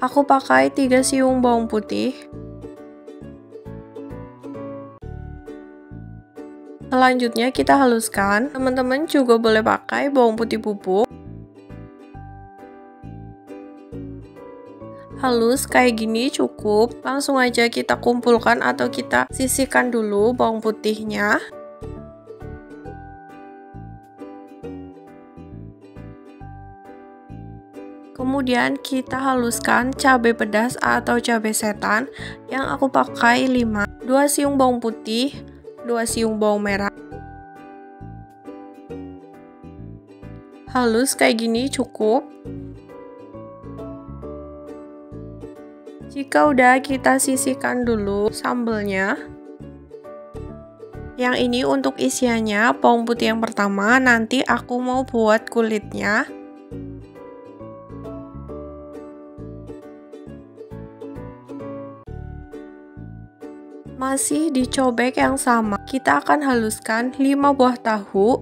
Aku pakai 3 siung bawang putih. Selanjutnya kita haluskan. Teman-teman juga boleh pakai bawang putih bubuk. Halus kayak gini cukup. Langsung aja kita kumpulkan atau kita sisihkan dulu bawang putihnya. Kemudian kita haluskan cabai pedas atau cabai setan yang aku pakai 5, 2 siung bawang putih, 2 siung bawang merah. Halus kayak gini cukup. Jika udah, kita sisihkan dulu sambelnya. Yang ini untuk isiannya, bawang putih yang pertama, nanti aku mau buat kulitnya. Masih dicobek yang sama, kita akan haluskan 5 buah tahu.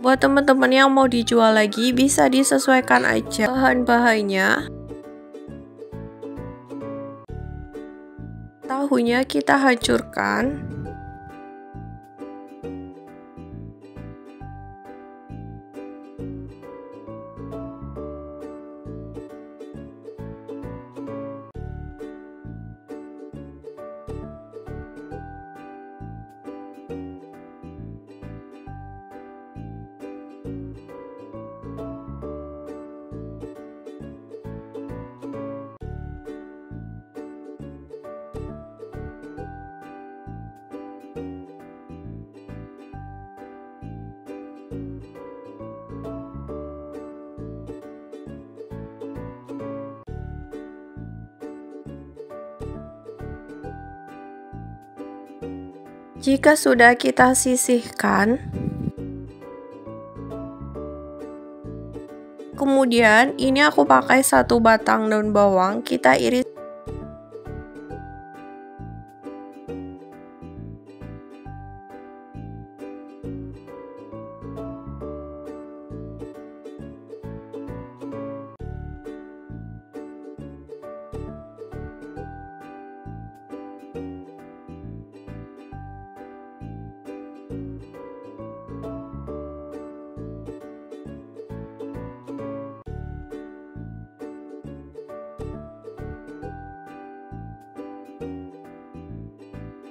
Buat teman-teman yang mau dijual lagi, bisa disesuaikan aja bahan-bahannya. Tahunya kita hancurkan. Jika sudah kita sisihkan, kemudian ini aku pakai 1 batang daun bawang, kita iris.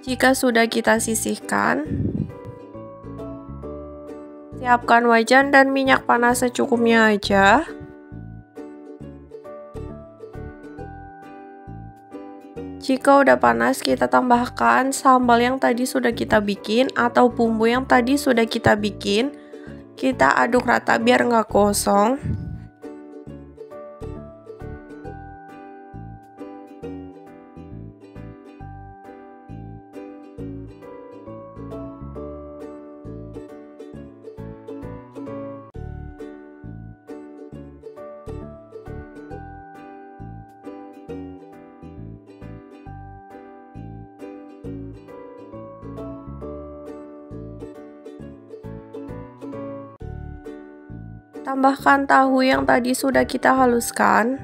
Jika sudah kita sisihkan, siapkan wajan dan minyak panas secukupnya aja. Jika udah panas, kita tambahkan sambal yang tadi sudah kita bikin atau bumbu yang tadi sudah kita bikin. Kita aduk rata biar nggak gosong. Tambahkan tahu yang tadi sudah kita haluskan.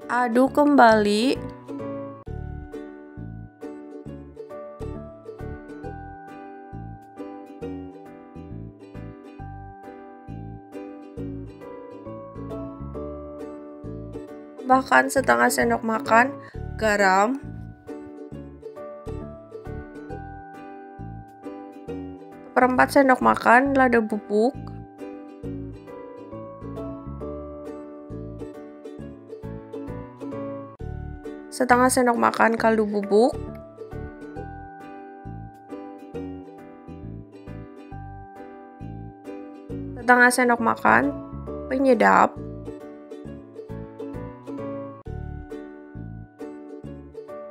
Aduk kembali. Tambahkan setengah sendok makan garam, seperempat sendok makan lada bubuk, setengah sendok makan kaldu bubuk, setengah sendok makan penyedap,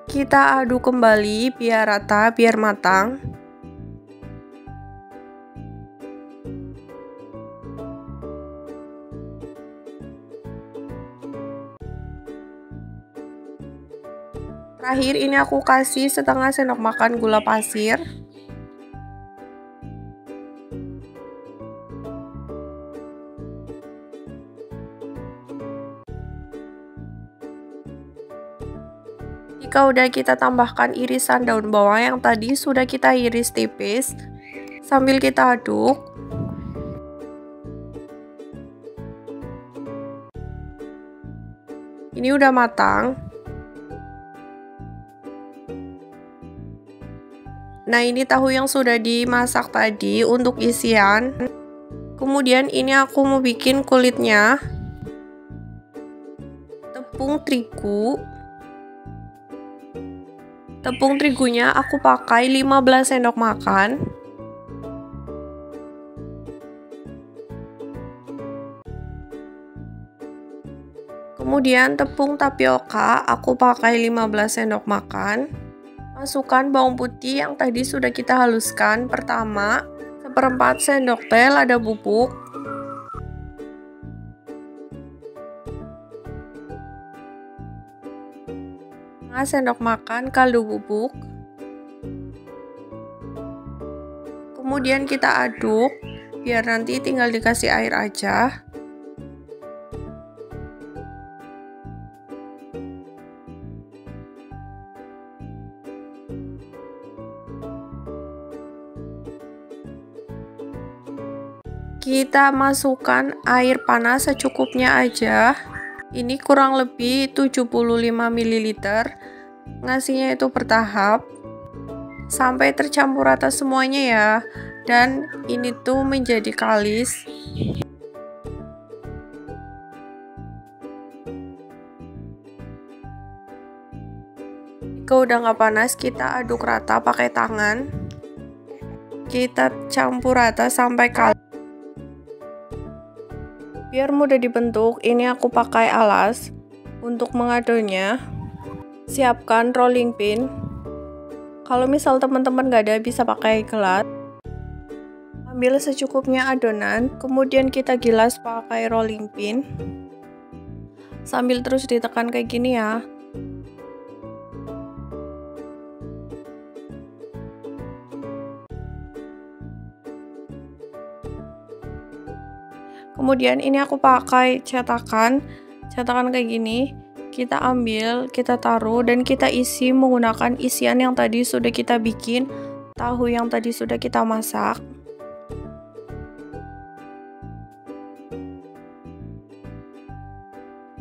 kita aduk kembali biar rata, biar matang. Terakhir ini aku kasih setengah sendok makan gula pasir. Jika udah kita tambahkan irisan daun bawang yang tadi sudah kita iris tipis, sambil kita aduk. Ini udah matang. Nah, ini tahu yang sudah dimasak tadi untuk isian. Kemudian ini aku mau bikin kulitnya. Tepung terigu. Tepung terigunya aku pakai 15 sendok makan. Kemudian tepung tapioka aku pakai 15 sendok makan. Masukkan bawang putih yang tadi sudah kita haluskan. Pertama, 1/4 sendok teh lada bubuk. Sendok makan kaldu bubuk. Kemudian kita aduk biar nanti tinggal dikasih air aja. Kita masukkan air panas secukupnya aja. Ini kurang lebih 75 ml. Ngasihnya itu bertahap sampai tercampur rata semuanya ya. Dan ini tuh menjadi kalis. Jika udah nggak panas, kita aduk rata pakai tangan. Kita campur rata sampai kalis. Biar mudah dibentuk, ini aku pakai alas untuk mengadonnya. Siapkan rolling pin. Kalau misal teman-teman gak ada, bisa pakai gelas. Ambil secukupnya adonan, kemudian kita gilas pakai rolling pin. Sambil terus ditekan kayak gini ya. Kemudian ini aku pakai cetakan kayak gini. Kita ambil, kita taruh, dan kita isi menggunakan isian yang tadi sudah kita bikin, tahu yang tadi sudah kita masak.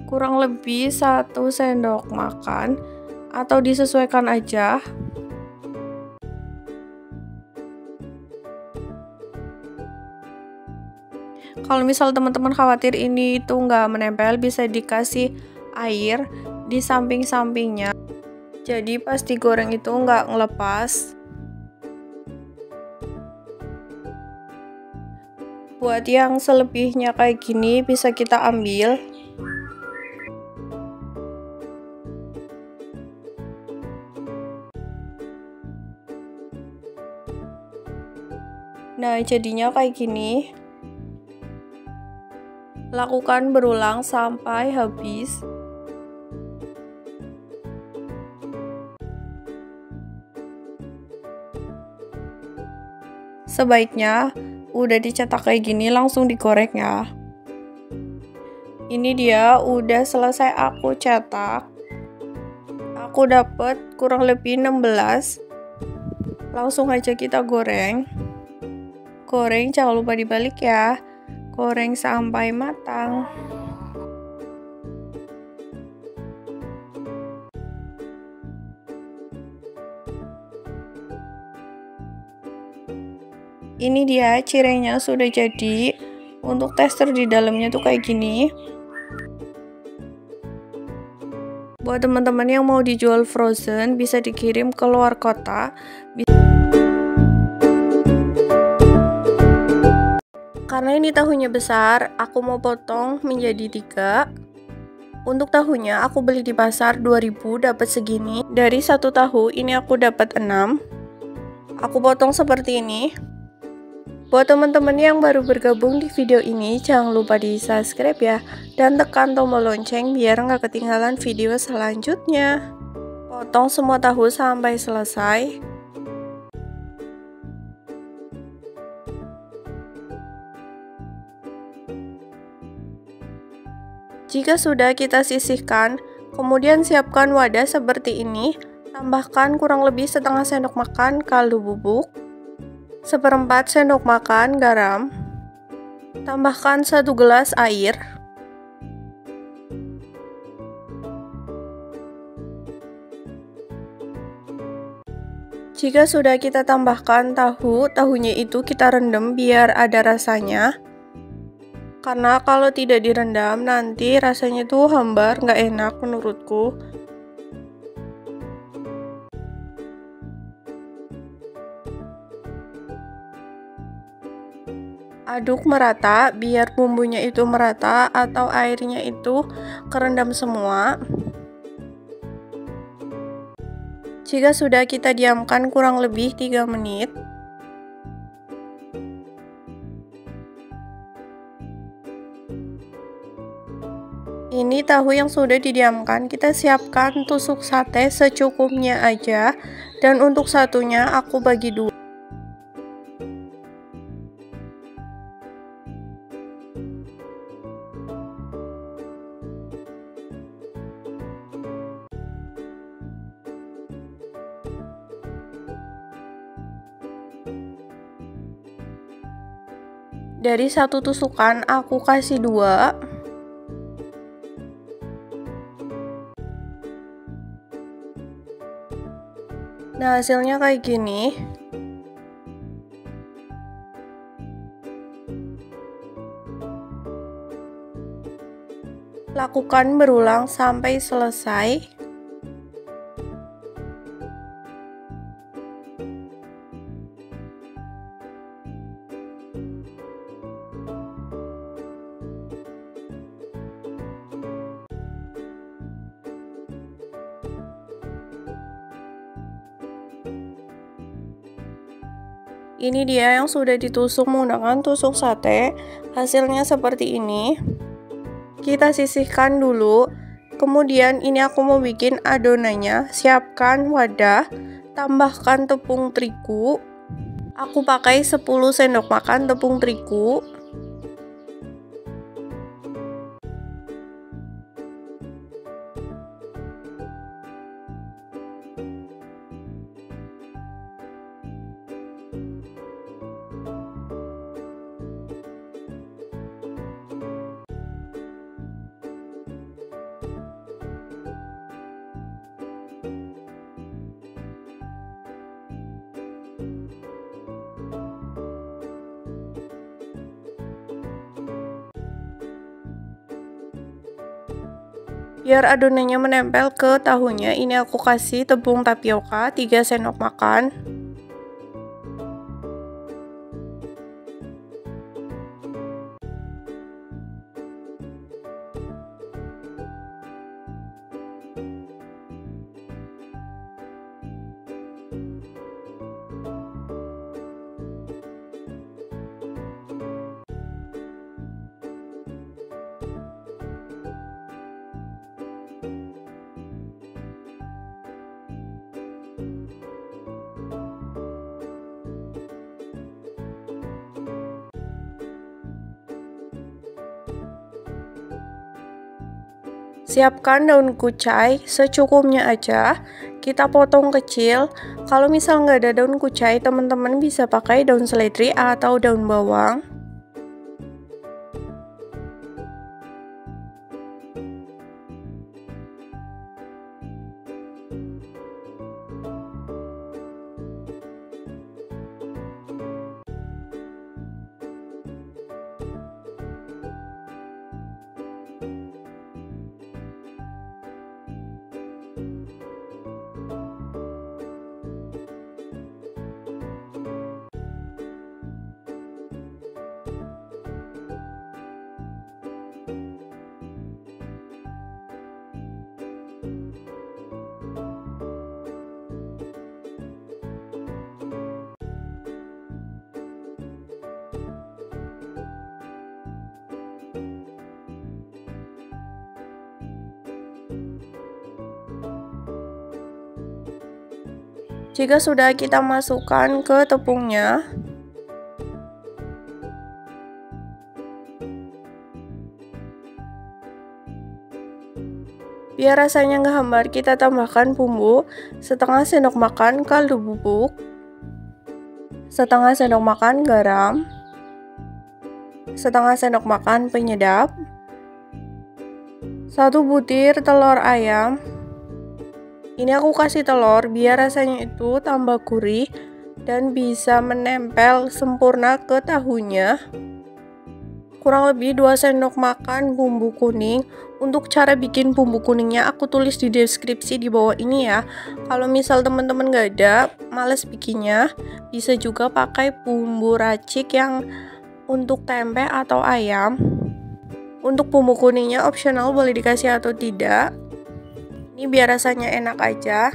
Kurang lebih 1 sendok makan, atau disesuaikan aja. Kalau misal teman-teman khawatir ini itu nggak menempel, bisa dikasih air di samping-sampingnya. Jadi pas digoreng itu nggak ngelepas. Buat yang selebihnya kayak gini bisa kita ambil. Nah, jadinya kayak gini. Lakukan berulang sampai habis. Sebaiknya udah dicetak kayak gini langsung digoreng ya. Ini dia udah selesai aku cetak. Aku dapet kurang lebih 16. Langsung aja kita goreng. Goreng jangan lupa dibalik ya. Goreng sampai matang. Ini dia cirengnya sudah jadi. Untuk tester di dalamnya tuh kayak gini. Buat teman-teman yang mau dijual frozen, bisa dikirim ke luar kota. Karena ini tahunya besar, aku mau potong menjadi 3. Untuk tahunya aku beli di pasar 2000 dapat segini. Dari 1 tahu ini aku dapat 6. Aku potong seperti ini. Buat teman-teman yang baru bergabung di video ini, jangan lupa di subscribe ya. Dan tekan tombol lonceng biar nggak ketinggalan video selanjutnya. Potong semua tahu sampai selesai. Jika sudah, kita sisihkan, kemudian siapkan wadah seperti ini. Tambahkan kurang lebih setengah sendok makan kaldu bubuk, 1/4 sendok makan garam, tambahkan 1 gelas air. Jika sudah, kita tambahkan tahunya itu kita rendam biar ada rasanya. Karena kalau tidak direndam nanti rasanya tuh hambar, nggak enak menurutku. Aduk merata biar bumbunya itu merata atau airnya itu kerendam semua. Jika sudah, kita diamkan kurang lebih 3 menit. Ini tahu yang sudah didiamkan, kita siapkan tusuk sate secukupnya aja. Dan untuk satunya aku bagi 2. Dari satu tusukan aku kasih 2. Nah, hasilnya kayak gini. Lakukan berulang sampai selesai. Ini dia yang sudah ditusuk menggunakan tusuk sate. Hasilnya seperti ini. Kita sisihkan dulu. Kemudian ini aku mau bikin adonannya. Siapkan wadah, tambahkan tepung terigu. Aku pakai 10 sendok makan tepung terigu. Biar adonannya menempel ke tahunya, ini aku kasih tepung tapioka 3 sendok makan. Siapkan daun kucai secukupnya aja, kita potong kecil. Kalau misal nggak ada daun kucai, teman-teman bisa pakai daun seledri atau daun bawang. Jika sudah, kita masukkan ke tepungnya. Biar rasanya nggak hambar, kita tambahkan bumbu setengah sendok makan kaldu bubuk, setengah sendok makan garam, setengah sendok makan penyedap, 1 butir telur ayam. Ini aku kasih telur biar rasanya itu tambah gurih dan bisa menempel sempurna ke tahunya. Kurang lebih 2 sendok makan bumbu kuning. Untuk cara bikin bumbu kuningnya aku tulis di deskripsi di bawah ini ya. Kalau misal teman-teman gak ada, males bikinnya, bisa juga pakai bumbu racik yang untuk tempe atau ayam. Untuk bumbu kuningnya opsional, boleh dikasih atau tidak. Ini biar rasanya enak aja.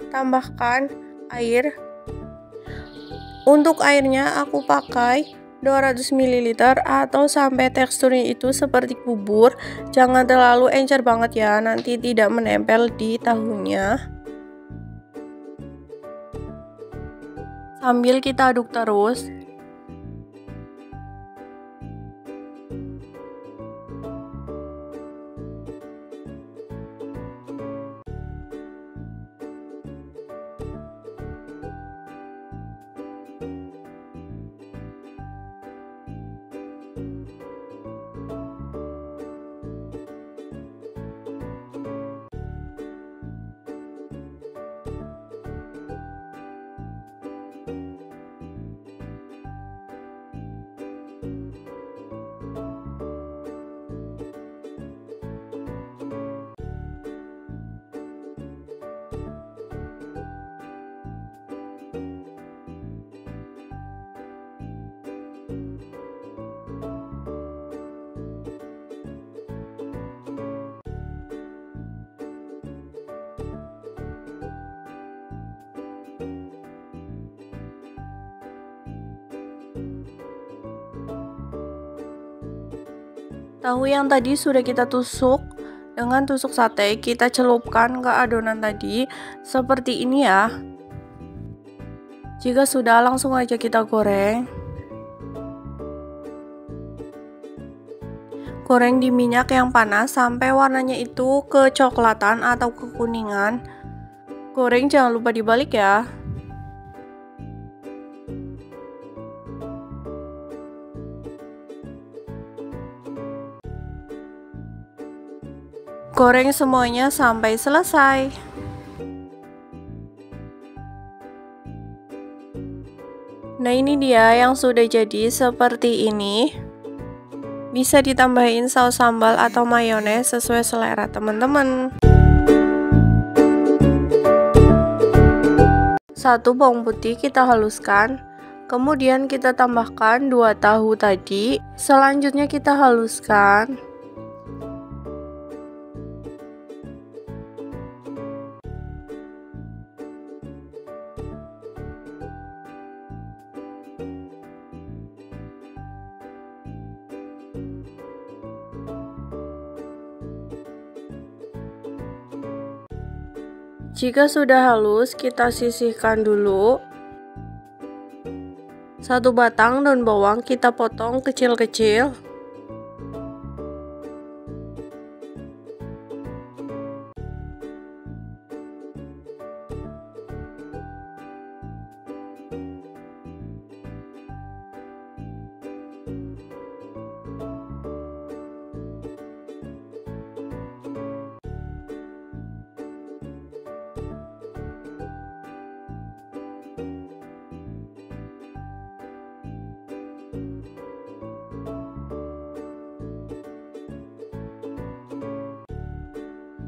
Tambahkan air. Untuk airnya aku pakai 200 ml atau sampai teksturnya itu seperti bubur. Jangan terlalu encer banget ya, nanti tidak menempel di tahunya. Sambil kita aduk terus. Tahu yang tadi sudah kita tusuk dengan tusuk sate, kita celupkan ke adonan tadi seperti ini ya. Jika sudah, langsung aja kita goreng. Goreng di minyak yang panas sampai warnanya itu kecoklatan atau kekuningan. Goreng jangan lupa dibalik ya. Goreng semuanya sampai selesai. Nah, ini dia yang sudah jadi seperti ini. Bisa ditambahin saus sambal atau mayones sesuai selera teman-teman. 1 bawang putih kita haluskan. Kemudian kita tambahkan 2 tahu tadi. Selanjutnya kita haluskan. Jika sudah halus, kita sisihkan dulu. 1 batang daun bawang kita potong kecil-kecil.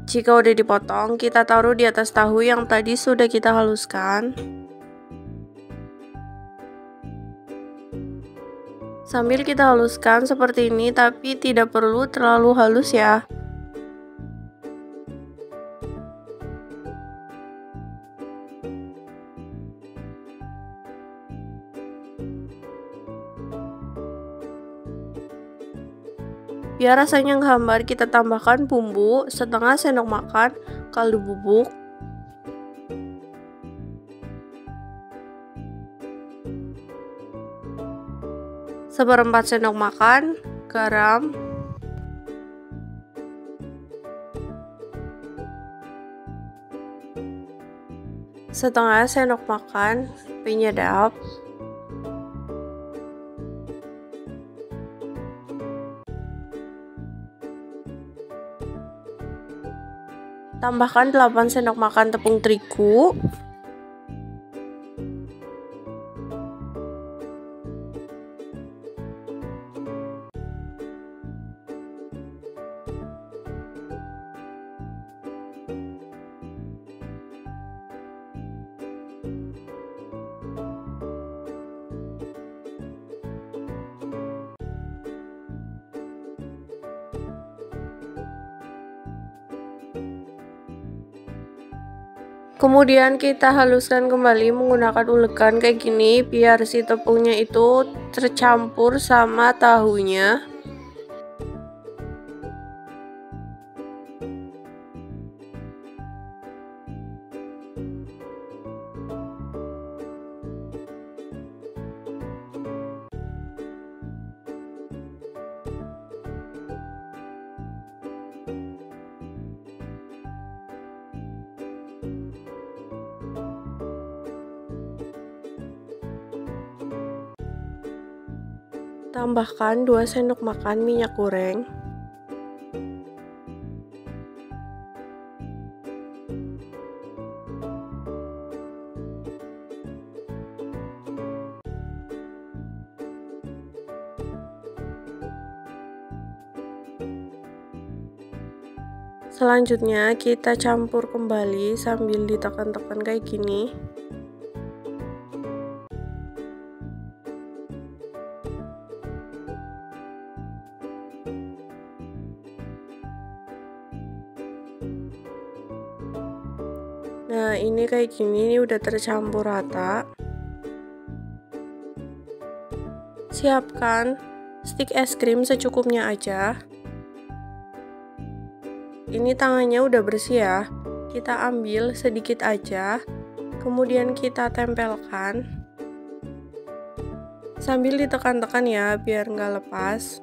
Jika udah dipotong, kita taruh di atas tahu yang tadi sudah kita haluskan. Sambil kita haluskan seperti ini, tapi tidak perlu terlalu halus ya. Biar rasanya ngehambar, kita tambahkan bumbu setengah sendok makan kaldu bubuk, 1/4 sendok makan garam, setengah sendok makan penyedap, tambahkan 8 sendok makan tepung terigu, kemudian kita haluskan kembali menggunakan ulekan kayak gini biar si tepungnya itu tercampur sama tahunya. Tambahkan 2 sendok makan minyak goreng. Selanjutnya kita campur kembali sambil ditekan-tekan kayak gini. Nah, ini kayak gini, ini udah tercampur rata. Siapkan stik es krim secukupnya aja. Ini tangannya udah bersih ya. Kita ambil sedikit aja, kemudian kita tempelkan. Sambil ditekan-tekan ya, biar nggak lepas.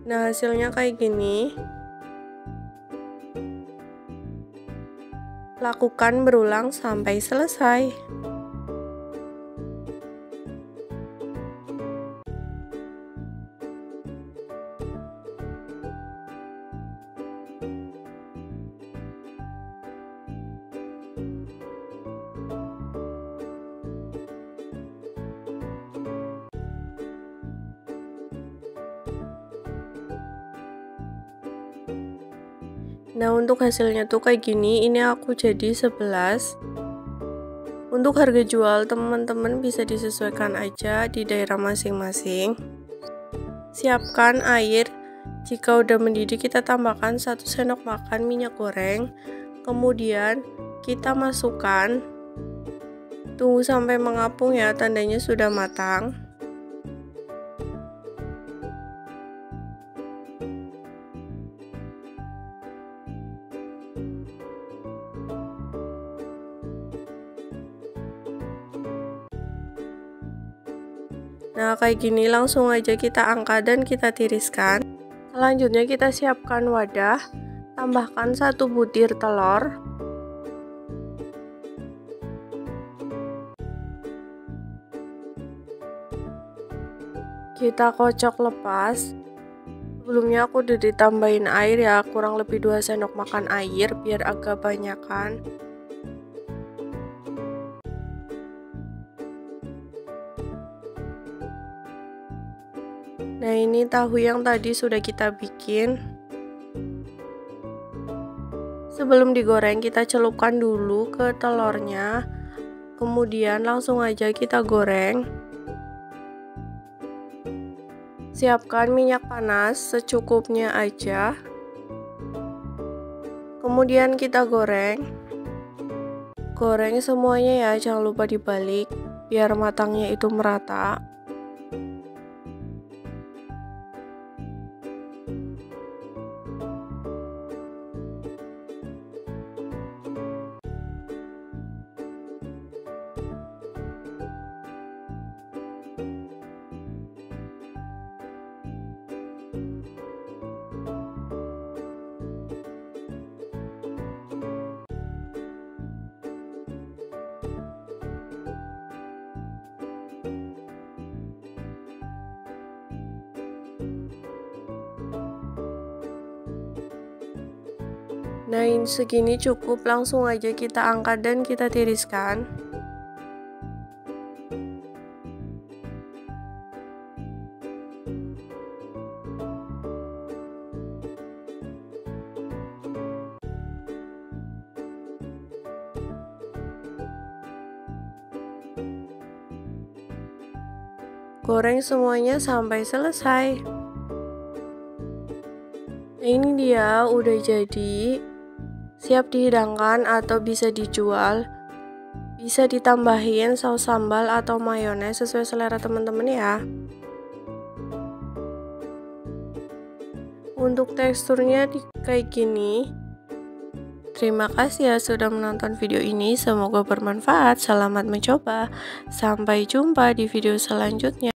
Nah, hasilnya kayak gini. Lakukan berulang sampai selesai. Nah, untuk hasilnya tuh kayak gini, ini aku jadi 11. Untuk harga jual teman-teman bisa disesuaikan aja di daerah masing-masing. Siapkan air, jika udah mendidih kita tambahkan 1 sendok makan minyak goreng. Kemudian kita masukkan, tunggu sampai mengapung ya, tandanya sudah matang. Nah, kayak gini langsung aja kita angkat dan kita tiriskan. Selanjutnya kita siapkan wadah, tambahkan 1 butir telur. Kita kocok lepas. Sebelumnya aku udah ditambahin air ya, kurang lebih 2 sendok makan air biar agak banyakan. Nah, ini tahu yang tadi sudah kita bikin. Sebelum digoreng kita celupkan dulu ke telurnya. Kemudian langsung aja kita goreng. Siapkan minyak panas secukupnya aja. Kemudian kita goreng. Goreng semuanya ya, jangan lupa dibalik biar matangnya itu merata. Nah, ini segini cukup, langsung aja kita angkat dan kita tiriskan. Goreng semuanya sampai selesai. Nah, ini dia udah jadi, siap dihidangkan atau bisa dijual. Bisa ditambahin saus sambal atau mayones sesuai selera teman-teman ya. Untuk teksturnya kayak gini. Terima kasih ya sudah menonton video ini, semoga bermanfaat. Selamat mencoba. Sampai jumpa di video selanjutnya.